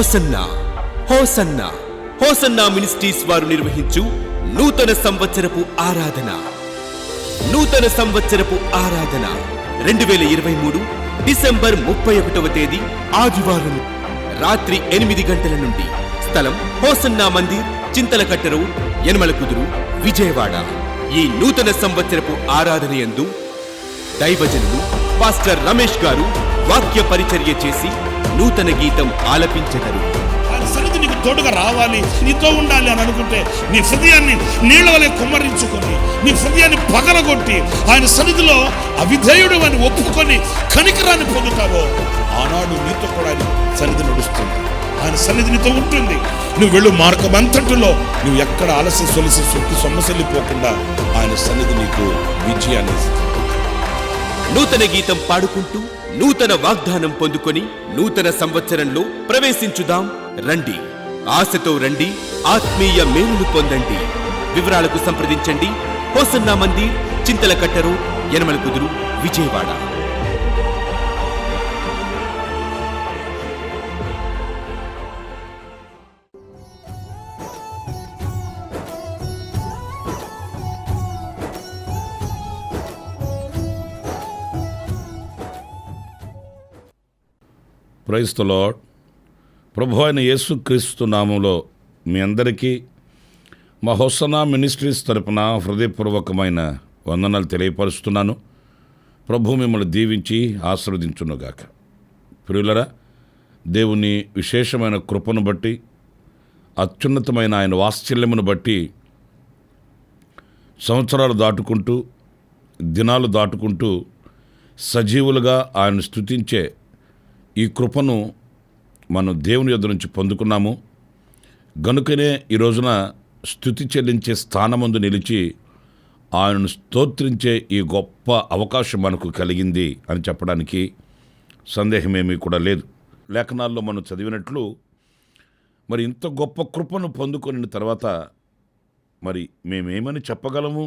Hosanna hosanna hosanna ministries వారు నిర్వహించు నూతన సంవత్సరపు ఆరాధన 2023 డిసెంబర్ 31వ తేదీ ఆదివారం రాత్రి 8 గంటల నుండి. స్థలం హోసన్నా మందిర్, చింతలకట్ట రోడ్, యనమలకుదురు, విజయవాడ. ఈ నూతన సంవత్సరపు ఆరాధన యందు దైవజనులు పాస్టర్ రమేష్ గారు వాక్య పరిచర్య చేసి నూతన గీతం ఆలపించెదరు. ఆయన సన్నిధి నీకు తోడుగా రావాలి, నీతో ఉండాలి అని అనుకుంటే నీ హృదయాన్ని నీళ్ల వలె కుమ్మరించుకొని, నీ హృదయాన్ని పగలగొట్టి ఆయన సన్నిధిలో అవిధేయుడు అని ఒప్పుకొని కనికరాన్ని పొందుతావో, ఆనాడు నీతో కూడా ఆయన సన్నిధి నడుస్తుంది. ఆయన సన్నిధి నీతో ఉంటుంది. నువ్వు వెళ్ళు మార్గం అంతటిలో నువ్వు ఎక్కడ ఆలస్య సొలిసి సొక్కి సొమ్మసెల్లిపోకుండా ఆయన సన్నిధి నీకు విజయాన్ని ఇస్తుంది. నూతన గీతం పాడుకుంటూ నూతన వాగ్దానం పొందుకొని నూతన సంవత్సరంలో ప్రవేశించుదాం. రండి, ఆశతో రండి, ఆత్మీయ మేలును పొందండి. వివరాలకు సంప్రదించండి. Hosanna Mandir, Chintalakatta road, Yanamalakuduru, Vijayawada. Praise the lord. ప్రభు అయిన యేసుక్రీస్తు నామంలో మీ అందరికీ మా హోసన్నా మినిస్ట్రీస్ తరపున హృదయపూర్వకమైన వందనాలు తెలియపరుస్తున్నాను. ప్రభు మిమ్మల్ని దీవించి ఆశీర్వదించునుగాక. ప్రియులరా, దేవుని విశేషమైన కృపను బట్టి, అత్యున్నతమైన ఆయన వాత్సల్యమును బట్టి సంవత్సరాలు దాటుకుంటూ, దినాలు దాటుకుంటూ సజీవులుగా ఆయన స్తుతించే ఈ కృపను మనం దేవుని యొద్ద నుంచి పొందుకున్నాము. గనుకనే ఈ రోజున స్తుతి చెల్లించే స్థానమందు నిలిచి ఆయనను స్తోత్రించే ఈ గొప్ప అవకాశం మనకు కలిగింది అని చెప్పడానికి సందేహమేమీ కూడా లేదు. లేఖనాల్లో మనం చదివినట్లు మరి ఇంత గొప్ప కృపను పొందుకున్న తర్వాత మరి మేమేమని చెప్పగలము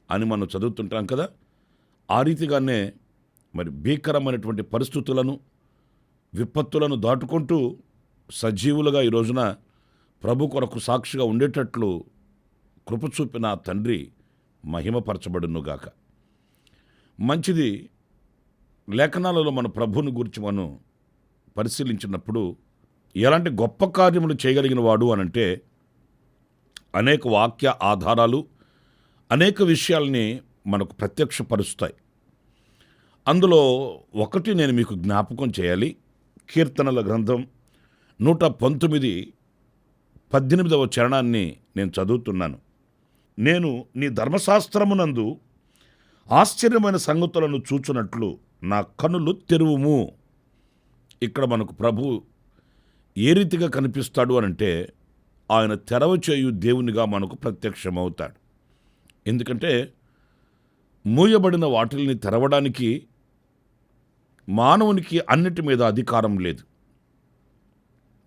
అని మనం చదువుతుంటాం కదా. ఆ రీతిగానే మరి భీకరమైనటువంటి పరిస్థితులను, విపత్తులను దాటుకుంటూ సజీవులుగా ఈ రోజున ప్రభు కొరకు సాక్షిగా ఉండేటట్లు కృప చూపిన తండ్రి మహిమపరచబడునుగాక. మంచిది. లేఖనాలలో మన ప్రభుని గురించి మనం పరిశీలించినప్పుడు ఎలాంటి గొప్ప కార్యములు చేయగలిగిన వాడు అనంటే అనేక వాక్య ఆధారాలు, అనేక విషయాల్ని మనకు ప్రత్యక్షపరుస్తాయి. అందులో ఒకటి నేను మీకు జ్ఞాపకం చేయాలి. కీర్తనల గ్రంథం 119:18 చరణాన్ని నేను చదువుతున్నాను. నేను నీ ధర్మశాస్త్రమునందు ఆశ్చర్యమైన సంగతులను చూచున్నట్లు నా కనులు తెరువుము. ఇక్కడ మనకు ప్రభు ఏ రీతిగా కనిపిస్తాడు అనంటే ఆయన తెరవ చేయు దేవునిగా మనకు ప్రత్యక్షమవుతాడు. ఎందుకంటే మూయబడిన వాటిల్ని తెరవడానికి మానవునికి అన్నిటి మీద అధికారం లేదు.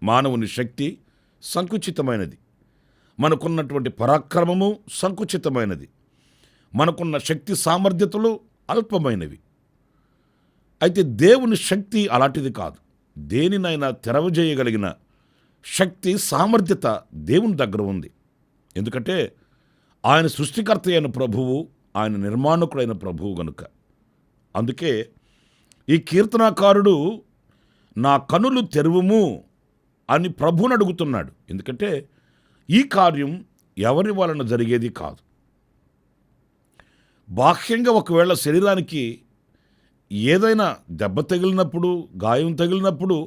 మానవుని శక్తి సంకుచితమైనది, మనకున్నటువంటి పరాక్రమము సంకుచితమైనది, మనకున్న శక్తి సామర్థ్యతలు అల్పమైనవి. అయితే దేవుని శక్తి అలాంటిది కాదు. దేనినైనా తెరవజేయగలిగిన శక్తి, సామర్థ్యత దేవుని దగ్గర ఉంది. ఎందుకంటే ఆయన సృష్టికర్త అయిన ప్రభువు, ఆయన నిర్మాణకుడైన ప్రభువు గనుక. అందుకే ఈ కీర్తనాకారుడు నా కనులు తెరువుము అని ప్రభువుని అడుగుతున్నాడు. ఎందుకంటే ఈ కార్యం ఎవరి వలన జరిగేది కాదు. బాహ్యంగా ఒకవేళ శరీరానికి ఏదైనా దెబ్బ తగిలినప్పుడు, గాయం తగిలినప్పుడు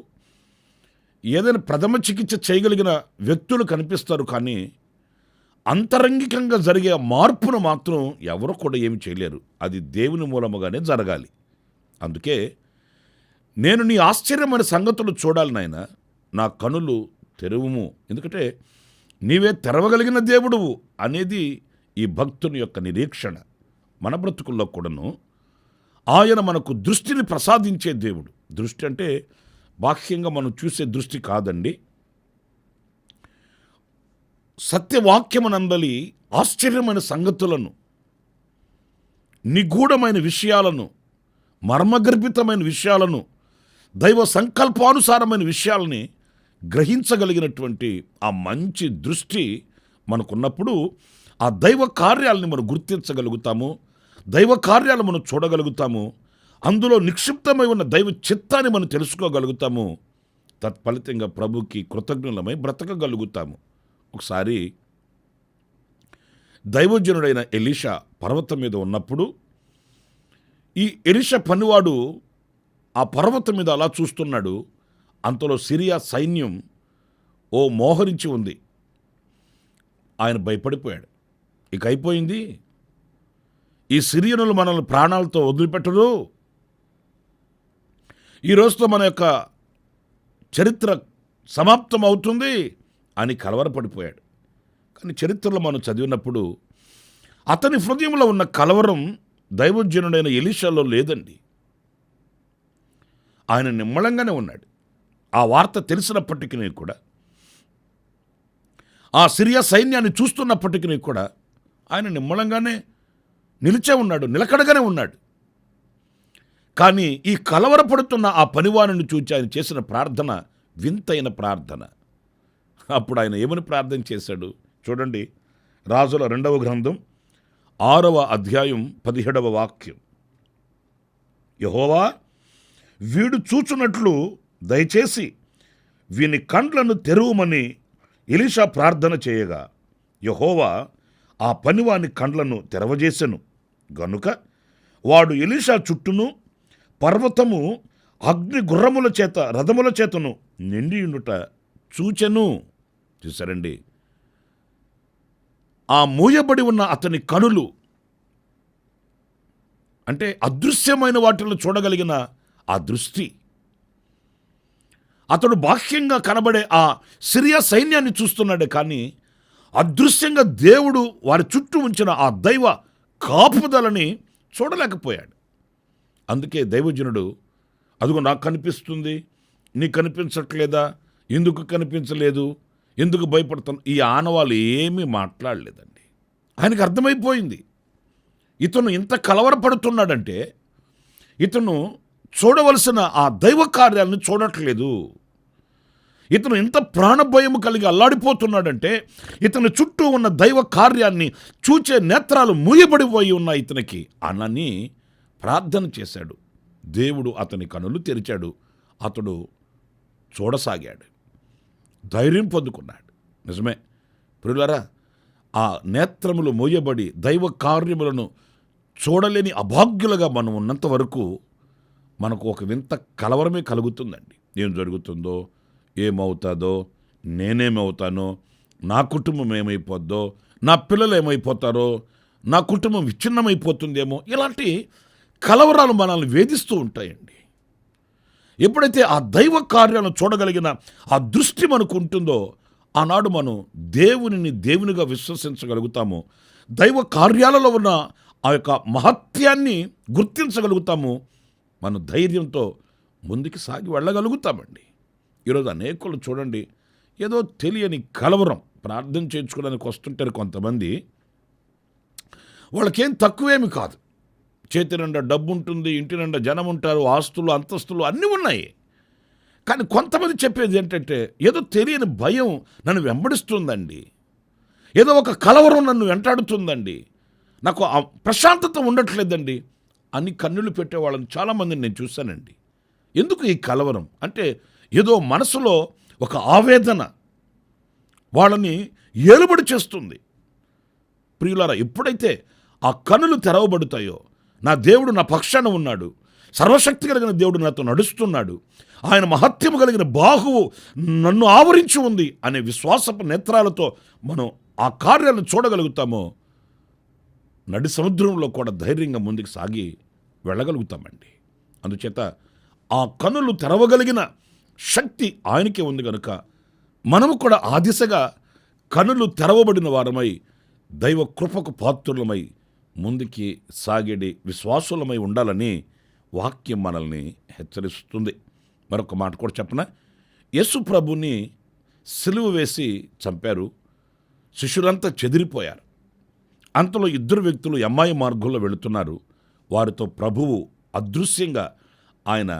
ఏదైనా ప్రథమ చికిత్స చేయగలిగిన వ్యక్తులు కనిపిస్తారు. కానీ అంతరంగికంగా జరిగే మార్పును మాత్రం ఎవరు కూడా ఏమి చేయలేరు. అది దేవుని మూలముగానే జరగాలి. అందుకే నేను నీ ఆశ్చర్యమైన సంగతులు చూడాలి నాయన, నా కనులు తెరువుము. ఎందుకంటే నీవే తెరవగలిగిన దేవుడువు అనేది ఈ భక్తుని యొక్క నిరీక్షణ. మన బ్రతుకుల్లో కూడాను ఆయన మనకు దృష్టిని ప్రసాదించే దేవుడు. దృష్టి అంటే బాహ్యంగా మనం చూసే దృష్టి కాదండి. సత్యవాక్యమునందలి ఆశ్చర్యమైన సంగతులను, నిగూఢమైన విషయాలను, మర్మగర్భితమైన విషయాలను, దైవ సంకల్పానుసారమైన విషయాలని గ్రహించగలిగినటువంటి ఆ మంచి దృష్టి మనకున్నప్పుడు ఆ దైవ కార్యాలని మనం గుర్తించగలుగుతాము, దైవ కార్యాలు మనం చూడగలుగుతాము, అందులో నిక్షిప్తమై ఉన్న దైవ చిత్తాన్ని మనం తెలుసుకోగలుగుతాము. తత్ఫలితంగా ప్రభుకి కృతజ్ఞులమై బ్రతకగలుగుతాము. ఒకసారి దైవజనుడైన ఎలీషా పర్వతం మీద ఉన్నప్పుడు ఈ ఎలీషా పనివాడు ఆ పర్వతం మీద అలా చూస్తున్నాడు. అంతలో సిరియా సైన్యం మోహరించి ఉంది. ఆయన భయపడిపోయాడు. ఇక అయిపోయింది, ఈ సిరియనులు మనల్ని ప్రాణాలతో వదిలిపెట్టరు, ఈ రోజుతో మన యొక్క చరిత్ర సమాప్తం అవుతుంది అని కలవరపడిపోయాడు. కానీ చరిత్రలో మనం చదివినప్పుడు అతని హృదయంలో ఉన్న కలవరం దైవజనుడైన ఎలీషాలో లేదండి. ఆయన నిమ్మళంగానే ఉన్నాడు. ఆ వార్త తెలిసినప్పటికీ కూడా, ఆ సిరియా సైన్యాన్ని చూస్తున్నప్పటికీ కూడా ఆయన నిమ్మళంగానే నిలిచే ఉన్నాడు, నిలకడగానే ఉన్నాడు. కానీ ఈ కలవరపడుతున్న ఆ పనివాణిని చూచి ఆయన చేసిన ప్రార్థన వింతైన ప్రార్థన. అప్పుడు ఆయన ఏమని ప్రార్థన చేశాడు చూడండి. రాజుల 2వ గ్రంథం 6వ అధ్యాయం 17వ వాక్యం. యెహోవా, వీడు చూచున్నట్లు దయచేసి వీని కండ్లను తెరువమని ఎలీషా ప్రార్థన చేయగా యెహోవా ఆ పనివాని కండ్లను తెరవజేసెను. గనుక వాడు ఎలీషా చుట్టూను పర్వతము అగ్ని గుర్రముల చేత రథముల చేతను నిండియుండుట చూచెను. చూసారండి, ఆ మూయబడి ఉన్న అతని కనులు, అంటే అదృశ్యమైన వాటిలో చూడగలిగిన ఆ దృష్టి, అతడు బాహ్యంగా కనబడే ఆ సిరియా సైన్యాన్ని చూస్తున్నాడే కానీ అదృశ్యంగా దేవుడు వారి చుట్టూ ఉంచిన ఆ దైవ కాపుదలని చూడలేకపోయాడు. అందుకే దైవజనుడు, అదిగో నాకు కనిపిస్తుంది, నీకు కనిపించట్లేదా, ఎందుకు కనిపించలేదు, ఎందుకు భయపడతాను, ఈ ఆనవాళ్ళు ఏమీ మాట్లాడలేదండి. ఆయనకు అర్థమైపోయింది ఇతను ఇంత కలవరపడుతున్నాడంటే ఇతను చూడవలసిన ఆ దైవ కార్యాలను చూడట్లేదు. ఇతను ఇంత ప్రాణభయము కలిగి అల్లాడిపోతున్నాడంటే ఇతని చుట్టూ ఉన్న దైవ కార్యాన్ని చూచే నేత్రాలు మూయబడిపోయి ఉన్నాయి ఇతనికి అనని ప్రార్థన చేశాడు. దేవుడు అతని కనులు తెరిచాడు. అతడు చూడసాగాడు, ధైర్యం పొందుకున్నాడు. నిజమే ప్రియులారా, ఆ నేత్రములు మూయబడి దైవ కార్యములను చూడలేని అభాగ్యులుగా మనం ఉన్నంత వరకు మనకు ఒక వింత కలవరమే కలుగుతుందండి. ఏం జరుగుతుందో, ఏమవుతుందో, నేనేమవుతానో, నా కుటుంబం ఏమైపోద్దో, నా పిల్లలు ఏమైపోతారో, నా కుటుంబం విచ్ఛిన్నమైపోతుందేమో, ఇలాంటి కలవరాలు మనల్ని వేధిస్తూ ఉంటాయండి. ఎప్పుడైతే ఆ దైవ కార్యాలను చూడగలిగిన ఆ దృష్టి మనకు ఉంటుందో ఆనాడు మనం దేవునిగా విశ్వసించగలుగుతాము. దైవ కార్యాలలో ఉన్న ఆ యొక్క మహత్యాన్ని గుర్తించగలుగుతాము. మనం ధైర్యంతో ముందుకు సాగి వెళ్ళగలుగుతామండి. ఈరోజు అనేకులు చూడండి, ఏదో తెలియని కలవరం ప్రార్థన చేయించుకోవడానికి వస్తుంటారు కొంతమంది. వాళ్ళకేం తక్కువేమి కాదు, చేతి నిండా డబ్బు ఉంటుంది, ఇంటి నిండా జనం ఉంటారు, ఆస్తులు అంతస్తులు అన్నీ ఉన్నాయి. కానీ కొంతమంది చెప్పేది ఏంటంటే, ఏదో తెలియని భయం నన్ను వెంబడిస్తుందండి, ఏదో ఒక కలవరం నన్ను వెంటాడుతుందండి, నాకు ఆ ప్రశాంతత ఉండట్లేదండి అని కన్నులు పెట్టే వాళ్ళని చాలామందిని నేను చూశానండి. ఎందుకు ఈ కలవరం అంటే, ఏదో మనసులో ఒక ఆవేదన వాళ్ళని ఏలుబడి చేస్తుంది. ప్రియులారా, ఎప్పుడైతే ఆ కన్నులు తెరవబడతాయో, నా దేవుడు నా పక్షాన ఉన్నాడు, సర్వశక్తి కలిగిన దేవుడు నాతో నడుస్తున్నాడు, ఆయన మహత్యము కలిగిన బాహువు నన్ను ఆవరించి ఉంది అనే విశ్వాసపు నేత్రాలతో మనం ఆ కార్యాలను చూడగలుగుతామో నడి సముద్రంలో కూడా ధైర్యంగా ముందుకు సాగి వెళ్ళగలుగుతామండి. అందుచేత ఆ కనులు తెరవగలిగిన శక్తి ఆయనకే ఉంది కనుక మనము కూడా ఆ దిశగా కనులు తెరవబడిన వారమై దైవ కృపకు పాత్రులమై ముందుకి సాగేడి విశ్వాసులమై ఉండాలని వాక్యం మనల్ని హెచ్చరిస్తుంది. మరొక మాట కూడా చెప్పనా, యేసు ప్రభుని సిలువ వేసి చంపారు, శిష్యులంతా చెదిరిపోయారు. అంతలో 2 వ్యక్తులు ఎమ్మాయి మార్గంలో వెళుతున్నారు. వారితో ప్రభువు అదృశ్యంగా ఆయన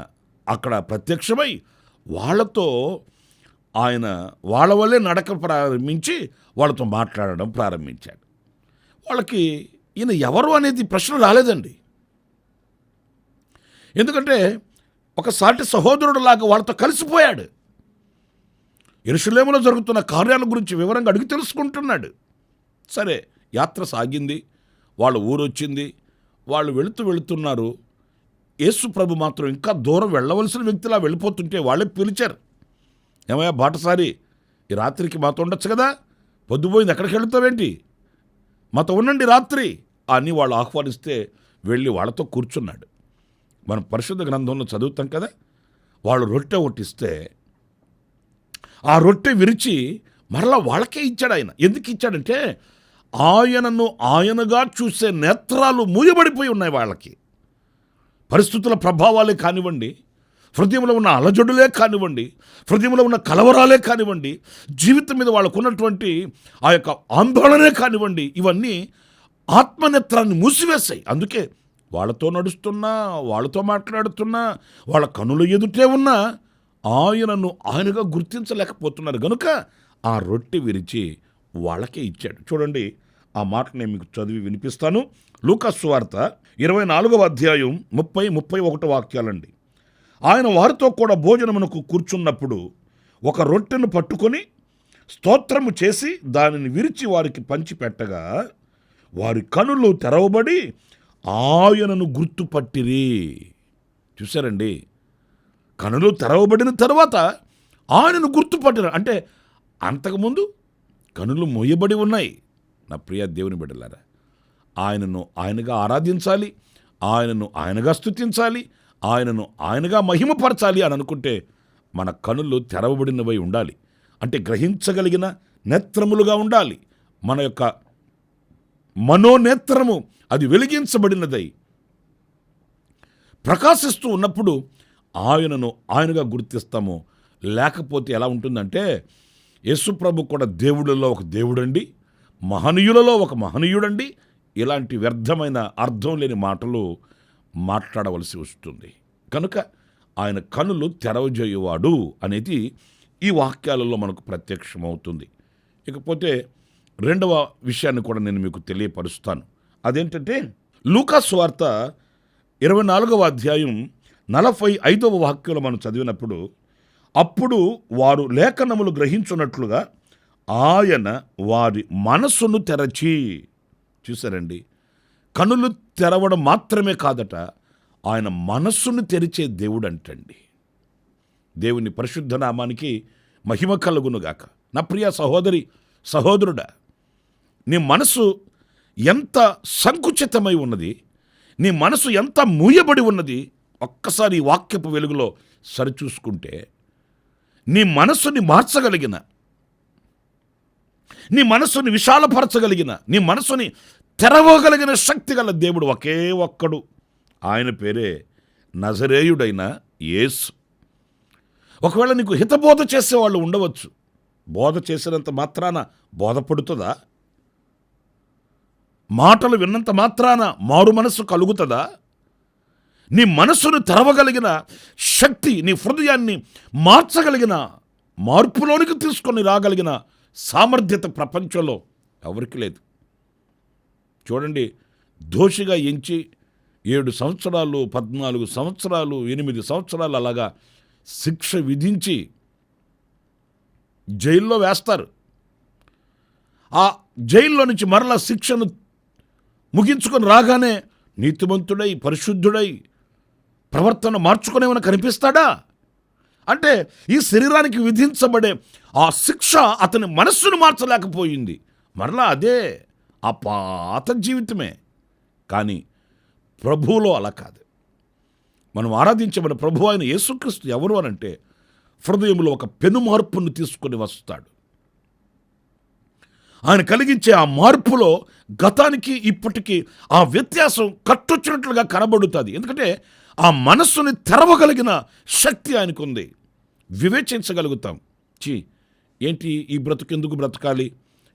అక్కడ ప్రత్యక్షమై వాళ్ళతో ఆయన వాళ్ళ వల్లే నడక ప్రారంభించి వాళ్ళతో మాట్లాడడం ప్రారంభించాడు. వాళ్ళకి ఈయన ఎవరు అనేది ప్రశ్న రాలేదండి. ఎందుకంటే ఒక సాటి సహోదరుడులాగా వాళ్ళతో కలిసిపోయాడు. యెరూషలేములో జరుగుతున్న కార్యాల గురించి వివరంగా అడిగి తెలుసుకుంటున్నాడు. సరే, యాత్ర సాగింది, వాళ్ళ ఊరు వచ్చింది, వాళ్ళు వెళుతున్నారు. యేసు ప్రభు మాత్రం ఇంకా దూరం వెళ్ళవలసిన వ్యక్తిలా వెళ్ళిపోతుంటే వాళ్ళే పిలిచారు. ఏమయ్యా బాటసారి, ఈ రాత్రికి మాతో ఉండొచ్చు కదా, పొద్దుపోయింది, ఎక్కడికి వెళుతావేంటి, మాతో ఉండండి రాత్రి అని వాళ్ళు ఆహ్వానిస్తే వెళ్ళి వాళ్ళతో కూర్చున్నాడు. మనం పరిశుద్ధ గ్రంథంలో చదువుతాం కదా, వాళ్ళు రొట్టె ఒట్టిస్తే ఆ రొట్టె విరిచి మరలా వాళ్ళకే ఇచ్చాడు ఆయన. ఎందుకు ఇచ్చాడంటే ఆయనను ఆయనగా చూసే నేత్రాలు మూయబడిపోయి ఉన్నాయి వాళ్ళకి. పరిస్థితుల ప్రభావాలే కానివ్వండి, హృదయంలో ఉన్న అలజడులే కానివ్వండి, హృదయంలో ఉన్న కలవరాలే కానివ్వండి, జీవితం మీద వాళ్ళకు ఉన్నటువంటి ఆ యొక్క ఆందోళనే కానివ్వండి, ఇవన్నీ ఆత్మనేత్రాన్ని మూసివేశాయి. అందుకే వాళ్ళతో నడుస్తున్నా, వాళ్ళతో మాట్లాడుతున్నా, వాళ్ళ కనుల ఎదుటే ఉన్నా ఆయనను ఆయనగా గుర్తించలేకపోతున్నారు. గనుక ఆ రొట్టె విరిచి వాళ్ళకే ఇచ్చాడు. చూడండి, ఆ మాట నేను మీకు చదివి వినిపిస్తాను. లూకా సువార్త 24వ అధ్యాయం 30-31 వాక్యాలండి. ఆయన వారితో కూడా భోజనమునకు కూర్చున్నప్పుడు ఒక రొట్టెను పట్టుకొని స్తోత్రము చేసి దానిని విరిచి వారికి పంచిపెట్టగా వారి కనులు తెరవబడి ఆయనను గుర్తుపట్టిరి. చూశారండి, కనులు తెరవబడిన తర్వాత ఆయనను గుర్తుపట్టిన. అంటే అంతకుముందు కనులు మూయబడి ఉన్నాయి. నా ప్రియ దేవుని బిడ్డలారా, ఆయనను ఆయనగా ఆరాధించాలి, ఆయనను ఆయనగా స్తుతించాలి, ఆయనను ఆయనగా మహిమపరచాలి అని అనుకుంటే మన కనులు తెరవబడినవై ఉండాలి. అంటే గ్రహించగలిగిన నేత్రములుగా ఉండాలి. మన యొక్క మనోనేత్రము అది వెలిగించబడినదై ప్రకాశిస్తూ ఉన్నప్పుడు ఆయనను ఆయనగా గుర్తిస్తాము. లేకపోతే ఎలా ఉంటుందంటే, యేసుప్రభు కూడా దేవుళ్ళలో ఒక దేవుడండి, మహనీయులలో ఒక మహనీయుడండి, ఇలాంటి వ్యర్థమైన అర్థం లేని మాటలు మాట్లాడవలసి వస్తుంది. కనుక ఆయన కనులు తెరవజేయువాడు అనేది ఈ వాక్యాలలో మనకు ప్రత్యక్షమవుతుంది. ఇకపోతే రెండవ విషయాన్ని కూడా నేను మీకు తెలియపరుస్తాను. అదేంటంటే లూకా సువార్త 24వ అధ్యాయం 45వ వాక్యంలో మనం చదివినప్పుడు, అప్పుడు వారు లేఖనములు గ్రహించున్నట్లుగా ఆయన వారి మనస్సును తెరచి. చూసారండి, కనులు తెరవడం మాత్రమే కాదట, ఆయన మనస్సును తెరిచే దేవుడు అంటండి. దేవుని పరిశుద్ధ నామానికి మహిమ కలుగునుగాక. నా ప్రియ సహోదరి సహోదరుడా, నీ మనసు ఎంత సంకుచితమై ఉన్నది, నీ మనసు ఎంత మూయబడి ఉన్నది, ఒక్కసారి ఈ వాక్యపు వెలుగులో సరిచూసుకుంటే నీ మనస్సుని మార్చగలిగిన, నీ మనస్సుని విశాలపరచగలిగిన, నీ మనస్సుని తెరవగలిగిన శక్తి గల దేవుడు ఒకే ఒక్కడు. ఆయన పేరే నజరేయుడైన యేసు. ఒకవేళ నీకు హితబోధ చేసేవాళ్ళు ఉండవచ్చు. బోధ చేసినంత మాత్రాన బోధపడుతుందా? మాటలు విన్నంత మాత్రాన మారు మనస్సు కలుగుతుందా? నీ మనస్సును తెరవగలిగిన శక్తి, నీ హృదయాన్ని మార్చగలిగిన, మార్పులోనికి తీసుకొని రాగలిగిన సామర్థ్యత ప్రపంచంలో ఎవరికి లేదు. చూడండి, దోషిగా ఎంచి 7 సంవత్సరాలు, 14 సంవత్సరాలు, 8 సంవత్సరాలు అలాగా శిక్ష విధించి జైల్లో వేస్తారు. ఆ జైల్లో నుంచి మరలా శిక్షను ముగించుకొని రాగానే నీతిమంతుడై, పరిశుద్ధుడై, ప్రవర్తన మార్చుకునేమని కనిపిస్తాడా? అంటే ఈ శరీరానికి విధించబడే ఆ శిక్ష అతని మనస్సును మార్చలేకపోయింది. మరలా అదే ఆ పాత జీవితమే. కానీ ప్రభువులో అలా కాదు. మనం ఆరాధించబడిన ప్రభు అయిన యేసుక్రీస్తు ఎవరు అనంటే, హృదయంలో ఒక పెను మార్పును తీసుకొని వస్తాడు. ఆయన కలిగించే ఆ మార్పులో గతానికి ఇప్పటికీ ఆ వ్యత్యాసం కట్టొచ్చినట్లుగా కనబడుతుంది. ఎందుకంటే ఆ మనస్సుని తెరవగలిగిన శక్తి ఆయనకు ఉంది. వివేచించగలుగుతాం. ఏంటి ఈ బ్రతుకు ఎందుకు బ్రతకాలి,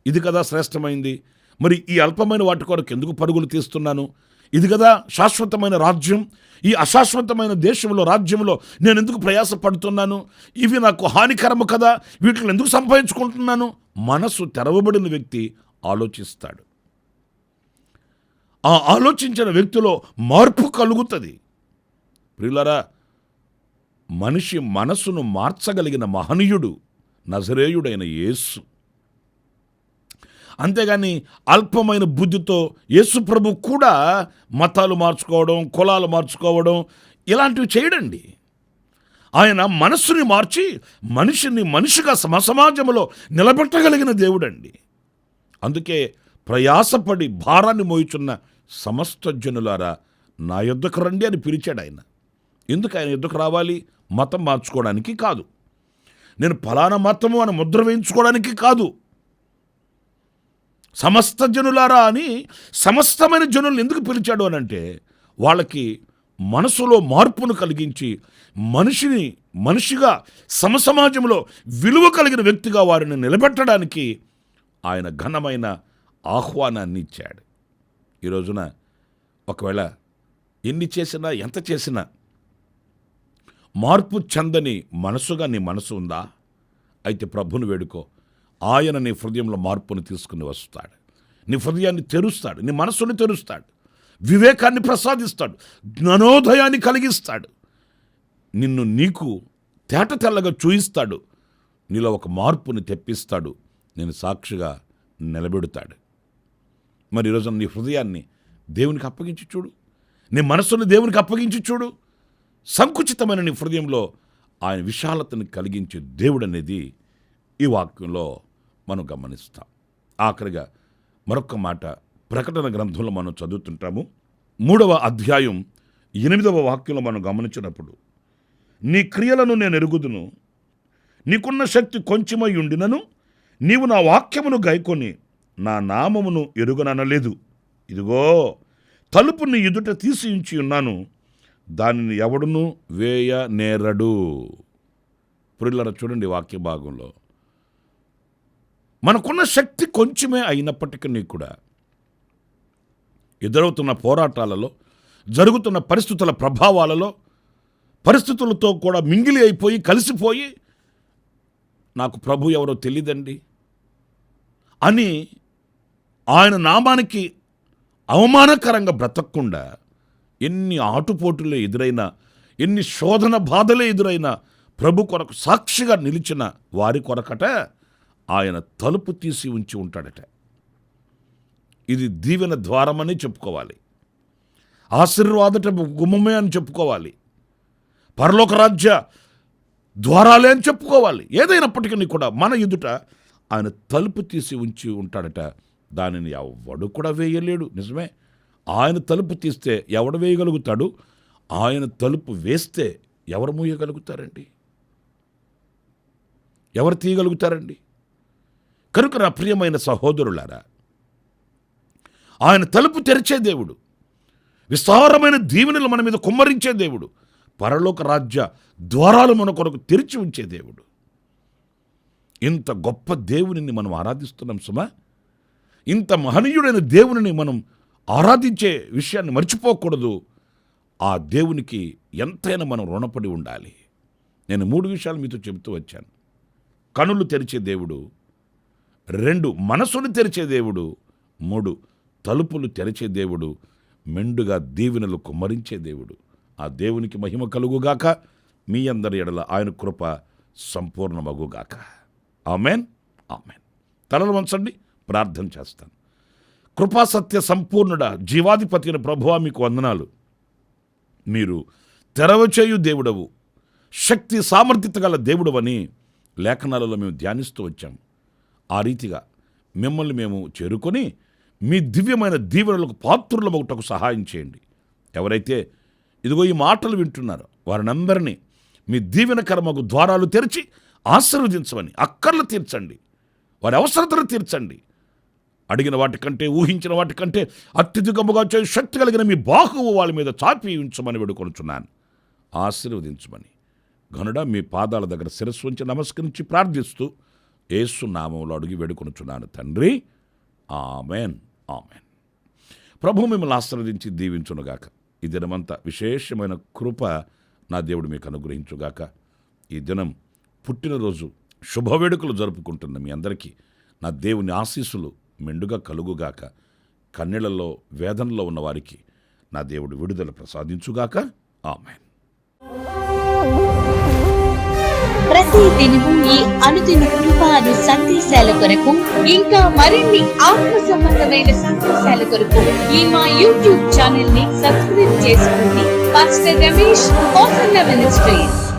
ఇది కదా శ్రేష్టమైంది, మరి ఈ అల్పమైన వాటి కొరకు ఎందుకు పరుగులు తీస్తున్నాను, ఇది కదా శాశ్వతమైన రాజ్యం. ఈ అశాశ్వతమైన దేశంలో రాజ్యంలో నేను ఎందుకు ప్రయాసపడుతున్నాను? ఇవి నాకు హానికరము కదా, వీటిని ఎందుకు సంపాదించుకుంటున్నాను? మనసు తెరవబడిన వ్యక్తి ఆలోచిస్తాడు. ఆ ఆలోచించిన వ్యక్తిలో మార్పు కలుగుతుంది. ప్రియులారా, మనిషి మనసును మార్చగలిగిన మహనీయుడు నజరేయుడైన యేసు. అంతేగాని అల్పమైన బుద్ధితో యేసు ప్రభు కూడా మతాలు మార్చుకోవడం, కులాలు మార్చుకోవడం ఇలాంటివి చేయడండి. ఆయన మనస్సుని మార్చి మనిషిని మనిషిగా సమాజంలో నిలబెట్టగలిగిన దేవుడండి. అందుకే ప్రయాసపడి భారాన్ని మోయుచున్న సమస్త జనులారా నా యొద్దకు రండి అని పిలిచాడు ఆయన. ఎందుకు ఆయన యొద్దకు రావాలి? మతం మార్చుకోవడానికి కాదు, నేను ఫలానా మతము అని ముద్ర వేయించుకోవడానికి కాదు. సమస్త జనులారా అని సమస్తమైన జనులను ఎందుకు పిలిచాడు అని అంటే, వాళ్ళకి మనసులో మార్పును కలిగించి మనిషిని మనిషిగా సమసమాజంలో విలువ కలిగిన వ్యక్తిగా వారిని నిలబెట్టడానికి ఆయన ఘనమైన ఆహ్వానాన్ని ఇచ్చాడు. ఈ రోజున ఒకవేళ ఎన్ని చేసినా ఎంత చేసినా మార్పు చెందని మనసుగా నీ మనసు ఉందా? అయితే ప్రభుని వేడుకో. ఆయన నీ హృదయంలో మార్పును తీసుకుని వస్తాడు. నీ హృదయాన్ని తెరుస్తాడు, నీ మనస్సుని తెరుస్తాడు, వివేకాన్ని ప్రసాదిస్తాడు, జ్ఞానోదయాన్ని కలిగిస్తాడు, నిన్ను నీకు తేట తెల్లగా చూయిస్తాడు, నీలో ఒక మార్పుని తెప్పిస్తాడు, నేను సాక్షిగా నిలబెడతాడు. మరి ఈరోజు నీ హృదయాన్ని దేవునికి అప్పగించి చూడు, నీ మనస్సును దేవునికి అప్పగించి చూడు. సంకుచితమైన నీ హృదయంలో ఆయన విశాలతను కలిగించే దేవుడు అనేది ఈ వాక్యంలో మనం గమనిస్తాం. ఆఖరిగా మరొక మాట ప్రకటన గ్రంథంలో మనం చదువుతుంటాము. 3వ అధ్యాయం 8వ వాక్యంలో మనం గమనించినప్పుడు, నీ క్రియలను నేను ఎరుగుదును, నీకున్న శక్తి కొంచెమై ఉండినను నీవు నా వాక్యమును గైకొని నా నామమును ఎరుగననలేదు. ఇదిగో తలుపు నీ ఎదుట తీసి ఉంచి ఉన్నాను, దానిని ఎవడును వేయ నేరడు. పురిల్లర చూడండి వాక్య భాగంలో, మనకున్న శక్తి కొంచెమే అయినప్పటికీ కూడా ఎదురవుతున్న పోరాటాలలో, జరుగుతున్న పరిస్థితుల ప్రభావాలలో, పరిస్థితులతో కూడా మింగిలి అయిపోయి కలిసిపోయి నాకు ప్రభు ఎవరో తెలియదండి అని ఆయన నామానికి అవమానకరంగా బ్రతకకుండా, ఎన్ని ఆటుపోటులే ఎదురైనా, ఎన్ని శోధన బాధలే ఎదురైనా ప్రభు కొరకు సాక్షిగా నిలిచిన వారి కొరకట ఆయన తలుపు తీసి ఉంచి ఉంటాడట. ఇది దీవెన ద్వారమని చెప్పుకోవాలి, ఆశీర్వాదట గుమ్మమే అని చెప్పుకోవాలి, పరలోక రాజ్య ద్వారాలే అని చెప్పుకోవాలి. ఏదైనప్పటికీ కూడా మన ఎదుట ఆయన తలుపు తీసి ఉంచి ఉంటాడట, దానిని ఎవడు కూడా వేయలేడు. నిజమే, ఆయన తలుపు తీస్తే ఎవడు వేయగలుగుతాడు? ఆయన తలుపు వేస్తే ఎవరు మూయగలుగుతారండి? ఎవరు తీయగలుగుతారండి? కనుక నా ప్రియమైన సహోదరులారా, ఆయన తలుపు తెరిచే దేవుడు, విస్తారమైన దీవెనలు మన మీద కుమ్మరించే దేవుడు, పరలోక రాజ్య ద్వారాలు మన కొరకు తెరిచి ఉంచే దేవుడు. ఇంత గొప్ప దేవునిని మనం ఆరాధిస్తున్నాం సుమా. ఇంత మహనీయుడైన దేవునిని మనం ఆరాధించే విషయాన్ని మర్చిపోకూడదు. ఆ దేవునికి ఎంతైనా మనం రుణపడి ఉండాలి. నేను 3 విషయాలు మీతో చెబుతూ వచ్చాను. కనులు తెరిచే దేవుడు, 2 మనసును తెరిచే దేవుడు, 3 తలుపులు తెరిచే దేవుడు, మెండుగా దీవెనలు కుమ్మరించే దేవుడు. ఆ దేవునికి మహిమ కలుగుగాక. మీ అందరి ఎడల ఆయన కృప సంపూర్ణమగుగాక. Amen, amen. తలలు వంచండి, ప్రార్థన చేస్తాను. కృపాసత్య సంపూర్ణుడ, జీవాధిపతి అయిన ప్రభువా, మీకు వందనాలు. మీరు తెరవచేయు దేవుడవు, శక్తి సామర్థ్యత గల దేవుడవని లేఖనాలలో మేము ధ్యానిస్తూ వచ్చాం. ఆ రీతిగా మిమ్మల్ని మేము చేరుకొని మీ దివ్యమైన దీవెనలకు పాత్రులమగుటకు సహాయం చేయండి. ఎవరైతే ఇదిగో ఈ మాటలు వింటున్నారో వారినందరినీ మీ దీవెనకరమగు ద్వారాలు తెరిచి ఆశీర్వదించమని, అక్కర్లు తీర్చండి, వారి అవసరతలు తీర్చండి. అడిగిన వాటికంటే, ఊహించిన వాటికంటే అత్యధికముగా చేయ శక్తి కలిగిన మీ బాహువు వాళ్ళ మీద చాపి ఉంచమని వేడుకొనుచున్నాను. ఆశీర్వదించమని ఘనుడా మీ పాదాల దగ్గర శిరస్సు ఉంచి నమస్కరించి ప్రార్థిస్తూ యేసు నామములో అడిగి వేడుకొనుచున్నాను తండ్రి. Amen, amen. ప్రభు మిమ్మల్ని ఆశీర్వదించి దీవించునుగాక. ఈ దినమంతా విశేషమైన కృప నా దేవుడు మీకు అనుగ్రహించుగాక. ఈ దినం పుట్టినరోజు శుభవేడుకలు జరుపుకుంటున్న మీ అందరికీ నా దేవుని ఆశీస్సులు మెండుగా కలుగుగాక. కన్నీళ్లలో వేదనలో ఉన్న వారికి నా దేవుడు విడుదల ప్రసాదించుగాక. ఆమేన్. ప్రతి దినము ఈ అనుదిన కృపాను సందేశాల కొరకు ఇంకా మరిన్ని ఆత్మ సంబంధమైన సందేశాల కొరకు ఈ మా యూట్యూబ్ ఛానల్ ని సబ్స్క్రైబ్ చేసుకోండి. Pastor Ramesh hosanna ministries.